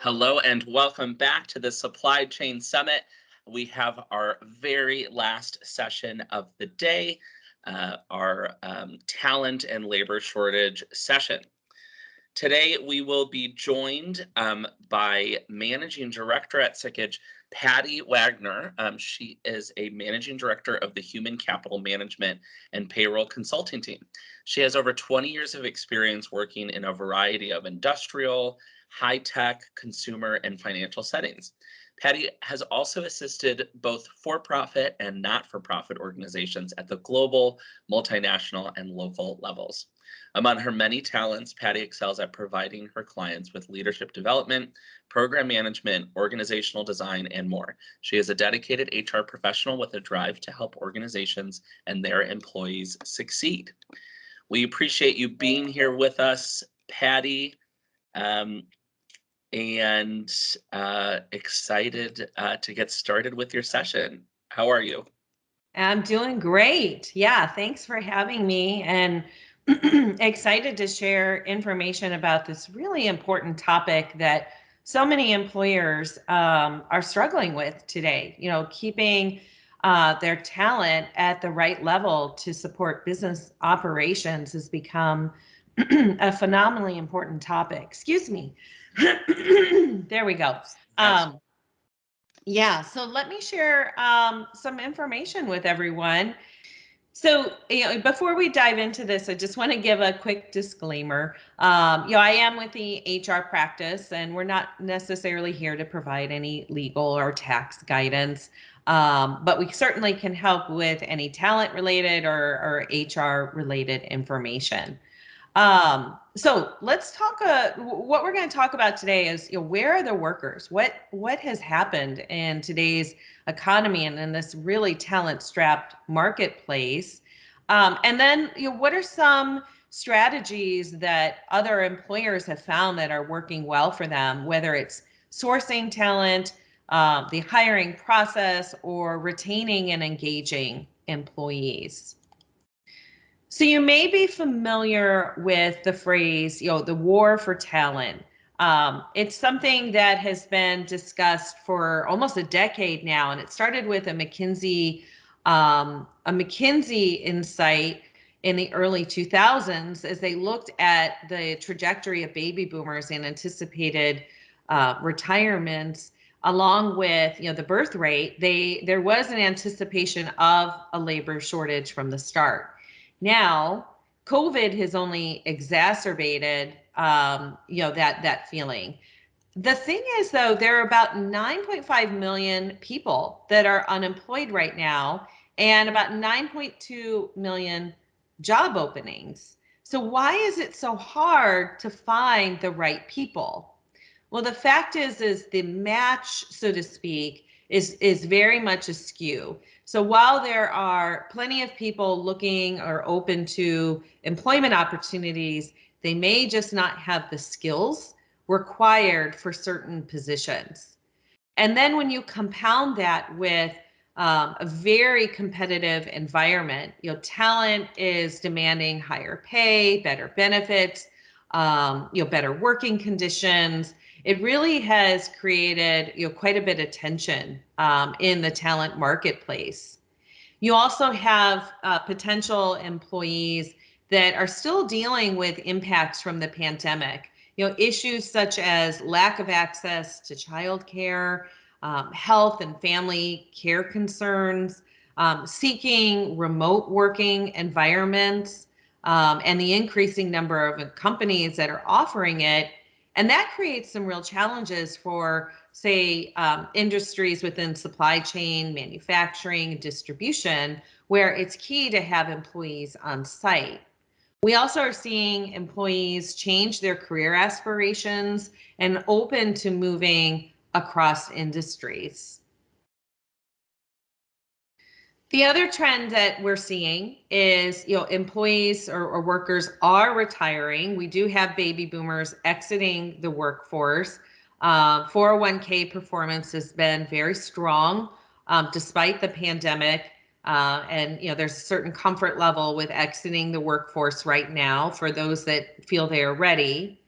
Hello and welcome back to the Supply Chain Summit. We have our very last session of the day, our talent and labor shortage session. Today, we will be joined by Managing Director at Sikich, Patty Wagner. She is a Managing Director of the Human Capital Management and Payroll Consulting team. She has over 20 years of experience working in a variety of industrial, high-tech, consumer, and financial settings. Patty has also assisted both for-profit and not-for-profit organizations at the global, multinational, and local levels. Among her many talents, Patty excels at providing her clients with leadership development, program management, organizational design, and more. She is a dedicated HR professional with a drive to help organizations and their employees succeed. We appreciate you being here with us, Patty, and excited to get started with your session. How are you? I'm doing great. Yeah, thanks for having me, and excited to share information about this really important topic that so many employers are struggling with today. Keeping their talent at the right level to support business operations has become a phenomenally important topic. Excuse me. There we go. Yes. Yeah, so let me share some information with everyone. So, before we dive into this, I just want to give a quick disclaimer. I am with the HR practice, and we're not necessarily here to provide any legal or tax guidance, but we certainly can help with any talent related or HR related information. So let's talk. What we're going to talk about today is, where are the workers? What has happened in today's economy and in this really talent-strapped marketplace? And then, what are some strategies that other employers have found that are working well for them, whether it's sourcing talent, the hiring process, or retaining and engaging employees? So you may be familiar with the phrase, the war for talent. It's something that has been discussed for almost a decade now, and it started with a McKinsey insight in the early 2000s as they looked at the trajectory of baby boomers and anticipated retirements along with the birth rate. There was an anticipation of a labor shortage from the start. Now, COVID has only exacerbated, that feeling. The thing is, though, there are about 9.5 million people that are unemployed right now, and about 9.2 million job openings. So why is it so hard to find the right people? Well, the fact is the match, so to speak, is very much askew. So while there are plenty of people looking or open to employment opportunities, they may just not have the skills required for certain positions. And then when you compound that with a very competitive environment, talent is demanding higher pay, better benefits, better working conditions. It really has created, quite a bit of tension in the talent marketplace. You also have potential employees that are still dealing with impacts from the pandemic. Issues such as lack of access to childcare, health and family care concerns, seeking remote working environments, and the increasing number of companies that are offering it. And that creates some real challenges for, say, industries within supply chain, manufacturing, distribution, where it's key to have employees on site. We also are seeing employees change their career aspirations and open to moving across industries. The other trend that we're seeing is, employees or workers are retiring. We do have baby boomers exiting the workforce. 401k performance has been very strong despite the pandemic. And there's a certain comfort level with exiting the workforce right now for those that feel they are ready.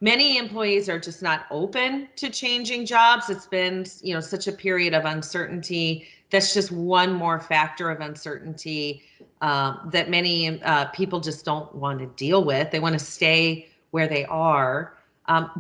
Many employees are just not open to changing jobs. It's been, such a period of uncertainty. That's just one more factor of uncertainty that many people just don't want to deal with. They want to stay where they are.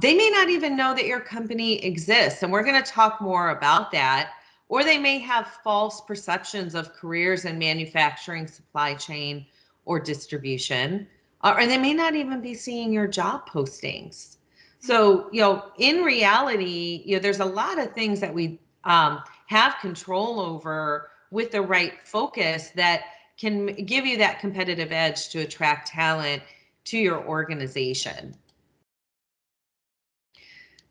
They may not even know that your company exists, and we're going to talk more about that. Or they may have false perceptions of careers in manufacturing, supply chain, or distribution. Or they may not even be seeing your job postings. So, in reality, there's a lot of things that we have control over with the right focus that can give you that competitive edge to attract talent to your organization.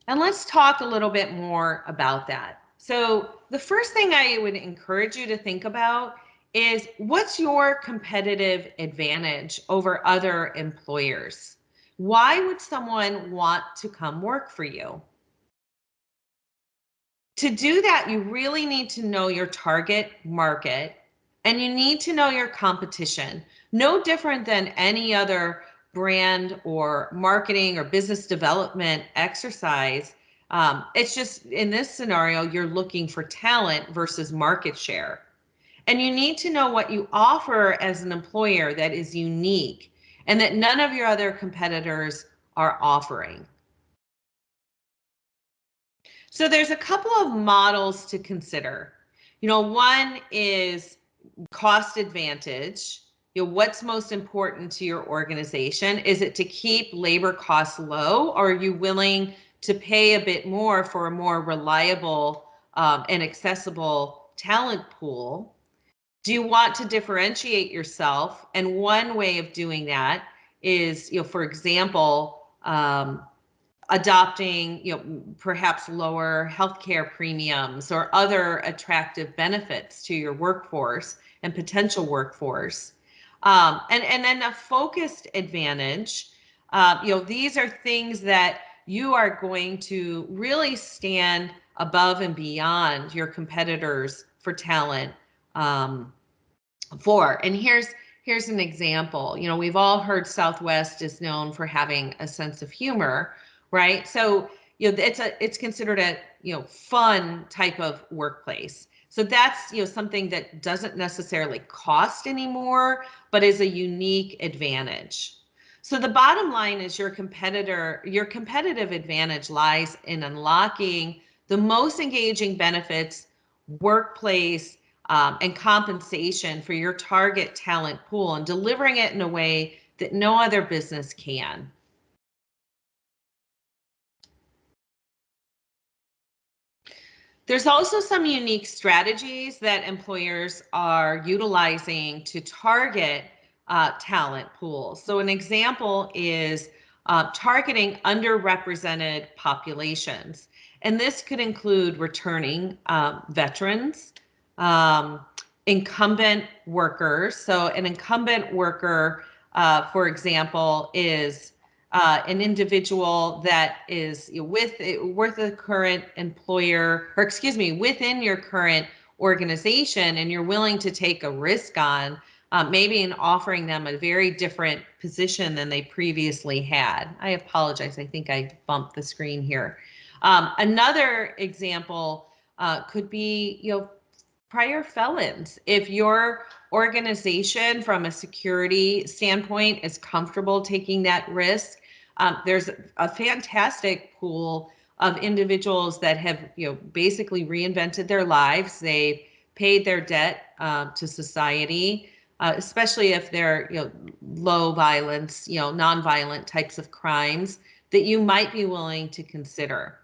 And let's talk a little bit more about that. So the first thing I would encourage you to think about is, what's your competitive advantage over other employers? Why would someone want to come work for you? To do that, you really need to know your target market, and you need to know your competition. No different than any other brand or marketing or business development exercise. It's just, in this scenario, you're looking for talent versus market share. And you need to know what you offer as an employer that is unique and that none of your other competitors are offering. So there's a couple of models to consider. One is cost advantage. What's most important to your organization? Is it to keep labor costs low, or are you willing to pay a bit more for a more reliable and accessible talent pool? Do you want to differentiate yourself? And one way of doing that is, for example, adopting, perhaps lower healthcare premiums or other attractive benefits to your workforce and potential workforce. And then a focused advantage, these are things that you are going to really stand above and beyond your competitors for talent for. And here's an example. We've all heard Southwest is known for having a sense of humor, right? So, it's considered a, fun type of workplace. So that's, something that doesn't necessarily cost anymore, but is a unique advantage. So the bottom line is, your competitive advantage lies in unlocking the most engaging benefits, workplace, and compensation for your target talent pool, and delivering it in a way that no other business can. There's also some unique strategies that employers are utilizing to target talent pools. So an example is targeting underrepresented populations. And this could include returning veterans, incumbent workers. So an incumbent worker, for example, is an individual that is with a current employer, or excuse me, within your current organization, and you're willing to take a risk on maybe in offering them a very different position than they previously had. I apologize. I think I bumped the screen here. Another example could be, prior felons. If your organization from a security standpoint is comfortable taking that risk, there's a fantastic pool of individuals that have, basically reinvented their lives. They've paid their debt to society, especially if they're, low violence, nonviolent types of crimes that you might be willing to consider.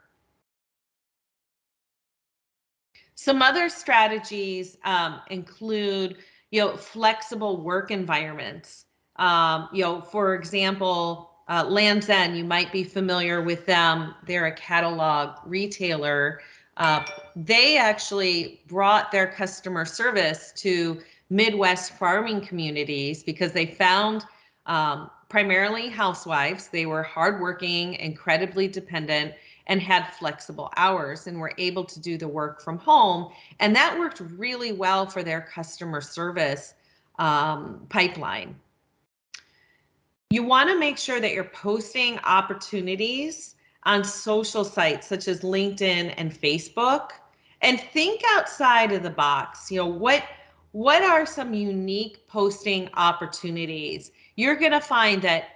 Some other strategies include, flexible work environments. For example, Land's End, you might be familiar with them. They're a catalog retailer. They actually brought their customer service to Midwest farming communities because they found primarily housewives. They were hardworking, incredibly dependent, and had flexible hours, and were able to do the work from home. And that worked really well for their customer service pipeline. You want to make sure that you're posting opportunities on social sites such as LinkedIn and Facebook, and think outside of the box. What are some unique posting opportunities? You're going to find that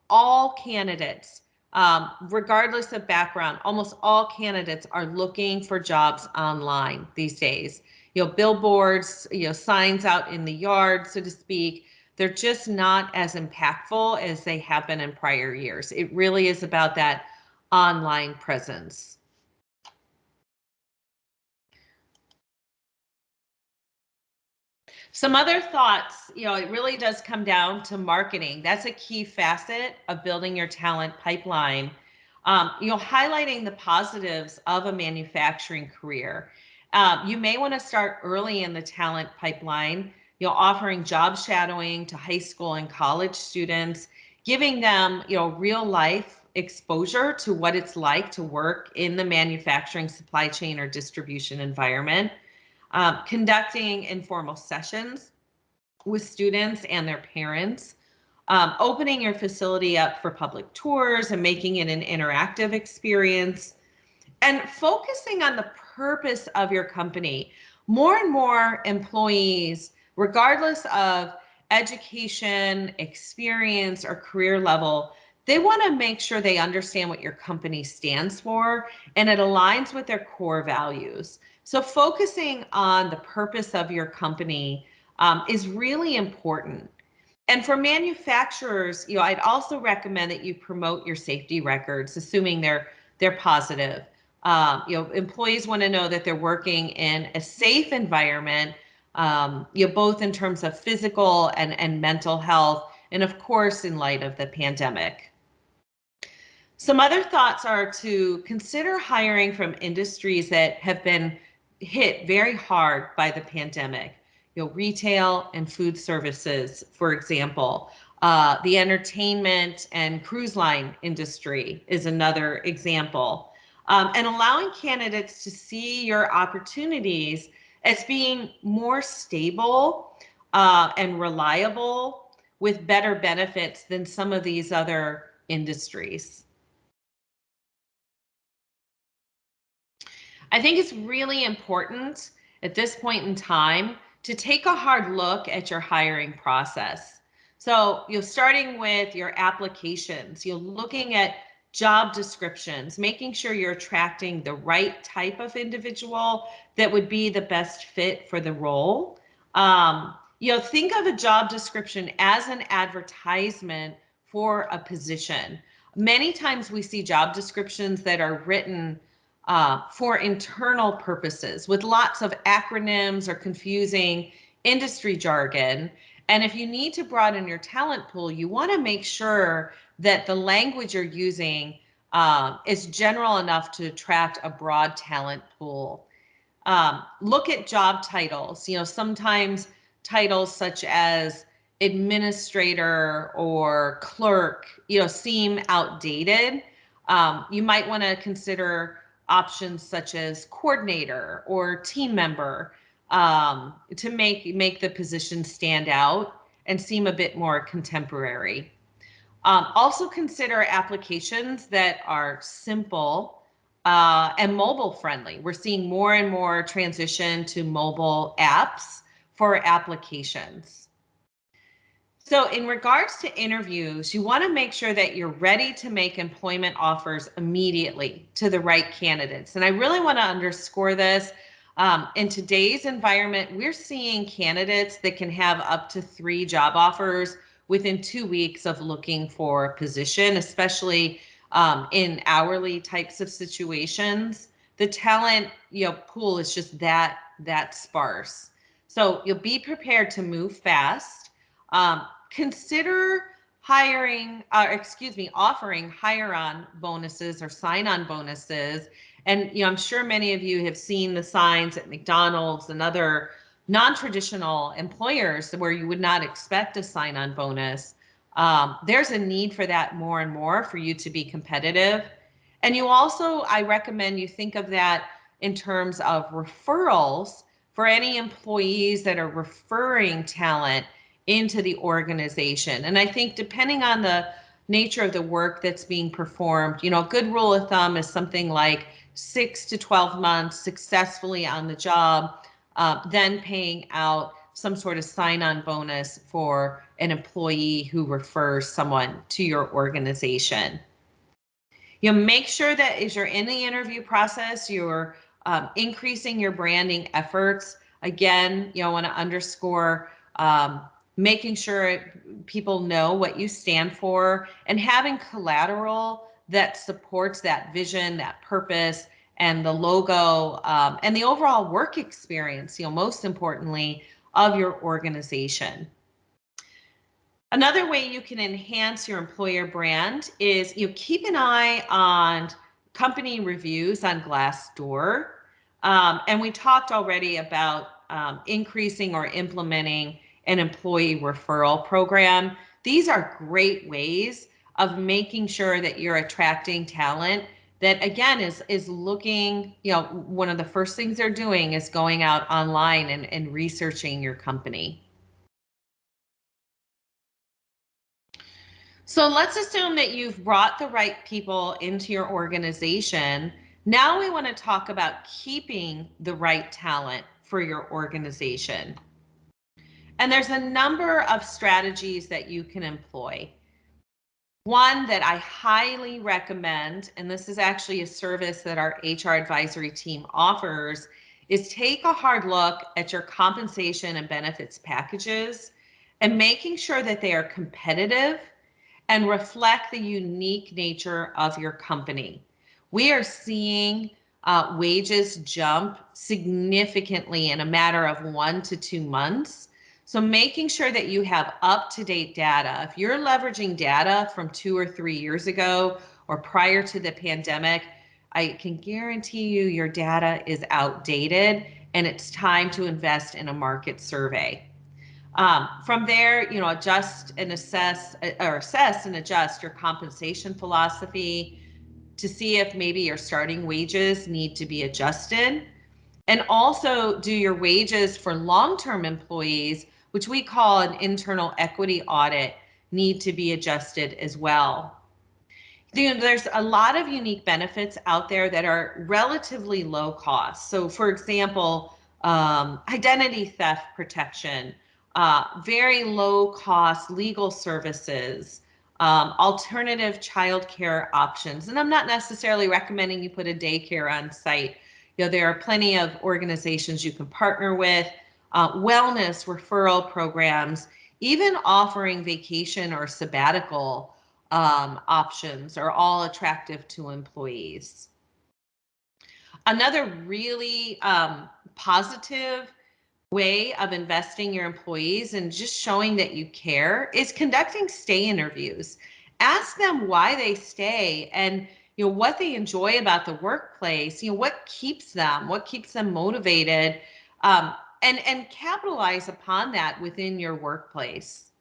all candidates, regardless of background, almost all candidates are looking for jobs online these days. Billboards, signs out in the yard, so to speak, they're just not as impactful as they have been in prior years. It really is about that online presence. Some other thoughts, it really does come down to marketing. That's a key facet of building your talent pipeline. Highlighting the positives of a manufacturing career. You may want to start early in the talent pipeline, offering job shadowing to high school and college students, giving them, real life exposure to what it's like to work in the manufacturing supply chain or distribution environment. Conducting informal sessions with students and their parents, opening your facility up for public tours and making it an interactive experience, and focusing on the purpose of your company. More and more employees, regardless of education, experience, or career level, they want to make sure they understand what your company stands for and it aligns with their core values. So focusing on the purpose of your company is really important. And for manufacturers, I'd also recommend that you promote your safety records, assuming they're positive. Employees want to know that they're working in a safe environment, both in terms of physical and mental health, and of course, in light of the pandemic. Some other thoughts are to consider hiring from industries that have been hit very hard by the pandemic. Retail and food services, for example. The entertainment and cruise line industry is another example. And allowing candidates to see your opportunities as being more stable and reliable with better benefits than some of these other industries. I think it's really important at this point in time to take a hard look at your hiring process. So you're starting with your applications, you're looking at job descriptions, making sure you're attracting the right type of individual that would be the best fit for the role. Think of a job description as an advertisement for a position. Many times we see job descriptions that are written for internal purposes with lots of acronyms or confusing industry jargon. And if you need to broaden your talent pool, you want to make sure that the language you're using is general enough to attract a broad talent pool. Look at job titles. Sometimes titles such as administrator or clerk, seem outdated. You might want to consider options such as coordinator or team member to make the position stand out and seem a bit more contemporary. Also consider applications that are simple and mobile friendly. We're seeing more and more transition to mobile apps for applications. So in regards to interviews, you want to make sure that you're ready to make employment offers immediately to the right candidates. And I really want to underscore this. In today's environment, we're seeing candidates that can have up to 3 job offers within 2 weeks of looking for a position, especially in hourly types of situations. The talent pool is just that sparse. So you'll be prepared to move fast. Consider offering hire-on bonuses or sign-on bonuses. And I'm sure many of you have seen the signs at McDonald's and other non-traditional employers where you would not expect a sign-on bonus. There's a need for that more and more for you to be competitive. And I recommend you think of that in terms of referrals for any employees that are referring talent. into the organization. And I think depending on the nature of the work that's being performed, a good rule of thumb is something like 6 to 12 months successfully on the job, then paying out some sort of sign-on bonus for an employee who refers someone to your organization. Make sure that as you're in the interview process, you're increasing your branding efforts. Again, I want to underscore making sure people know what you stand for and having collateral that supports that vision, that purpose, and the logo, and the overall work experience, most importantly, of your organization. Another way you can enhance your employer brand is keep an eye on company reviews on Glassdoor. And we talked already about increasing or implementing an employee referral program. These are great ways of making sure that you're attracting talent that, again, is looking, one of the first things they're doing is going out online and researching your company. So let's assume that you've brought the right people into your organization. Now we want to talk about keeping the right talent for your organization. And there's a number of strategies that you can employ. One that I highly recommend, and this is actually a service that our HR advisory team offers, is take a hard look at your compensation and benefits packages and making sure that they are competitive and reflect the unique nature of your company. We are seeing wages jump significantly in a matter of 1 to 2 months. So making sure that you have up-to-date data. If you're leveraging data from 2 or 3 years ago or prior to the pandemic, I can guarantee you your data is outdated and it's time to invest in a market survey. From there, adjust and assess and adjust your compensation philosophy to see if maybe your starting wages need to be adjusted. And also do your wages for long-term employees, which we call an internal equity audit, need to be adjusted as well. There's a lot of unique benefits out there that are relatively low cost. So for example, identity theft protection, very low cost legal services, alternative childcare options. And I'm not necessarily recommending you put a daycare on site. There are plenty of organizations you can partner with, wellness referral programs, even offering vacation or sabbatical options are all attractive to employees. Another really positive way of investing your employees and just showing that you care is conducting stay interviews. Ask them why they stay and what they enjoy about the workplace, what keeps them motivated, and capitalize upon that within your workplace.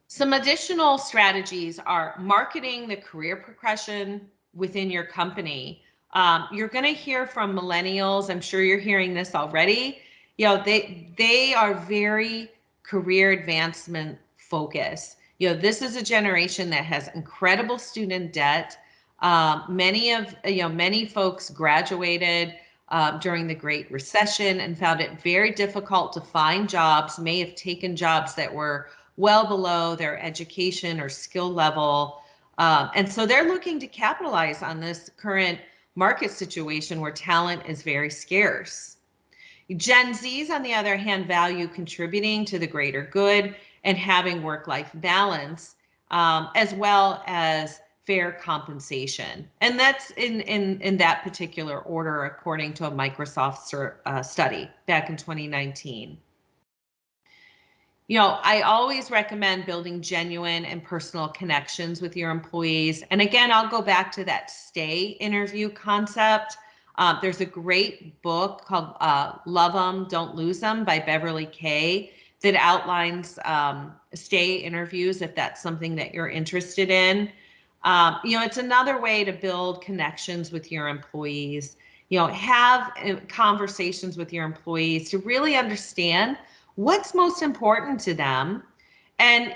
Some additional strategies are marketing the career progression within your company. You're going to hear from millennials. I'm sure you're hearing this already. They are very career advancement focused. This is a generation that has incredible student debt. Many folks graduated during the Great Recession and found it very difficult to find jobs, may have taken jobs that were well below their education or skill level. And so they're looking to capitalize on this current market situation where talent is very scarce. Gen Zs, on the other hand, value contributing to the greater good and having work-life balance, as well as fair compensation. And that's in that particular order, according to a Microsoft study back in 2019. I always recommend building genuine and personal connections with your employees. And again, I'll go back to that stay interview concept. There's a great book called Love Them, Don't Lose Them by Beverly Kay that outlines stay interviews if that's something that you're interested in. It's another way to build connections with your employees. Have conversations with your employees to really understand what's most important to them, and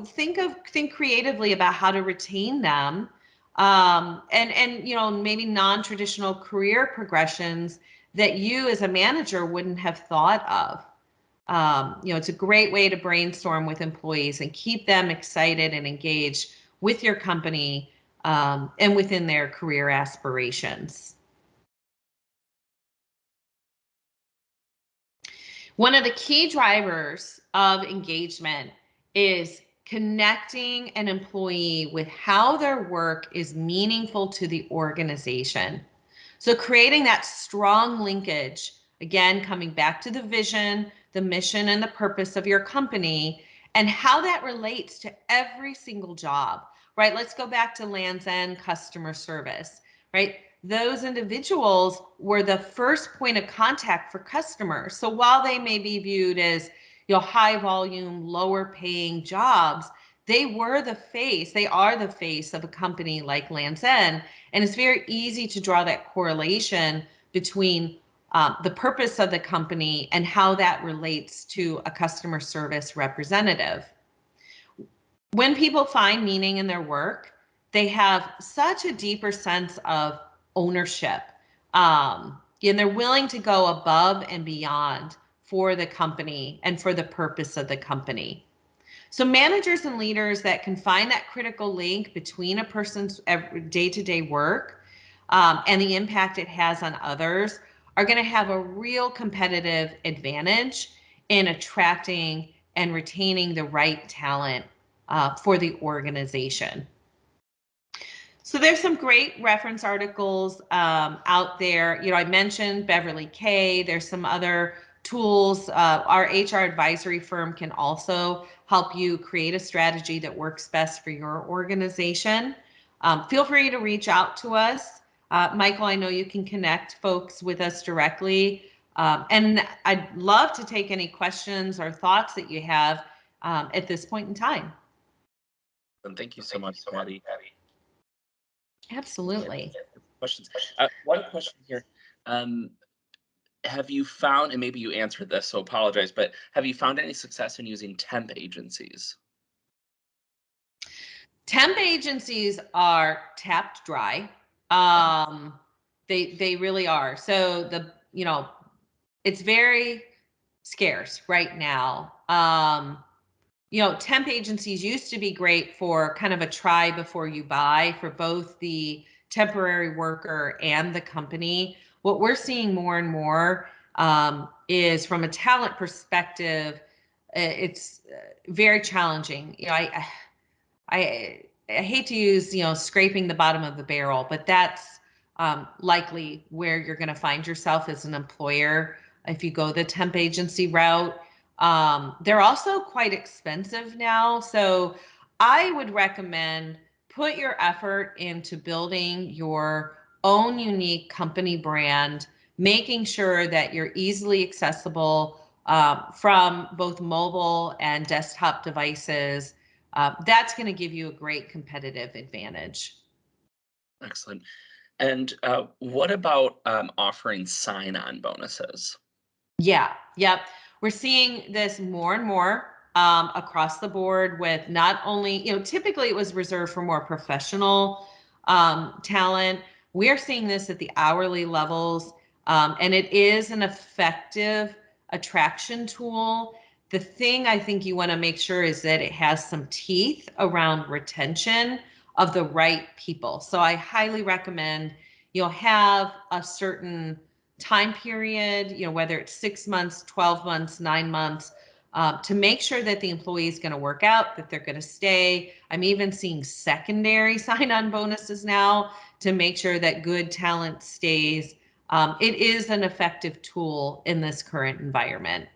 think creatively about how to retain them, and maybe non-traditional career progressions that you as a manager wouldn't have thought of. It's a great way to brainstorm with employees and keep them excited and engaged with your company, and within their career aspirations. One of the key drivers of engagement is connecting an employee with how their work is meaningful to the organization. So creating that strong linkage, again, coming back to the vision, the mission, and the purpose of your company, and how that relates to every single job, right? Let's go back to Land's End customer service, right? Those individuals were the first point of contact for customers. So while they may be viewed as high volume, lower paying jobs, they are the face of a company like Land's End. And it's very easy to draw that correlation between the purpose of the company and how that relates to a customer service representative. When people find meaning in their work, they have such a deeper sense of ownership, and they're willing to go above and beyond for the company and for the purpose of the company. So managers and leaders that can find that critical link between a person's day-to-day work, and the impact it has on others are going to have a real competitive advantage in attracting and retaining the right talent for the organization. So there's some great reference articles out there. I mentioned Beverly K. There's some other tools. Our HR advisory firm can also help you create a strategy that works best for your organization. Feel free to reach out to us. Michael, I know you can connect folks with us directly. And I'd love to take any questions or thoughts that you have at this point in time. And thank you so much, Patty. Absolutely. Questions. One question here. Have you found, and maybe you answered this, so apologize, but have you found any success in using temp agencies? Temp agencies are tapped dry. They really are. So it's very scarce right now. Temp agencies used to be great for kind of a try before you buy for both the temporary worker and the company. What we're seeing more and more is, from a talent perspective, it's very challenging. I hate to use scraping the bottom of the barrel, but that's likely where you're going to find yourself as an employer if you go the temp agency route. They're also quite expensive now, so I would recommend put your effort into building your own unique company brand, making sure that you're easily accessible from both mobile and desktop devices. That's going to give you a great competitive advantage. Excellent. And what about offering sign-on bonuses? Yeah, yep. We're seeing this more and more across the board with not only, typically it was reserved for more professional talent. We are seeing this at the hourly levels, and it is an effective attraction tool. The thing I think you want to make sure is that it has some teeth around retention of the right people. So I highly recommend you'll have a certain time period, whether it's 6 months, 12 months, 9 months, to make sure that the employee is going to work out, that they're going to stay. I'm even seeing secondary sign-on bonuses now to make sure that good talent stays. It is an effective tool in this current environment.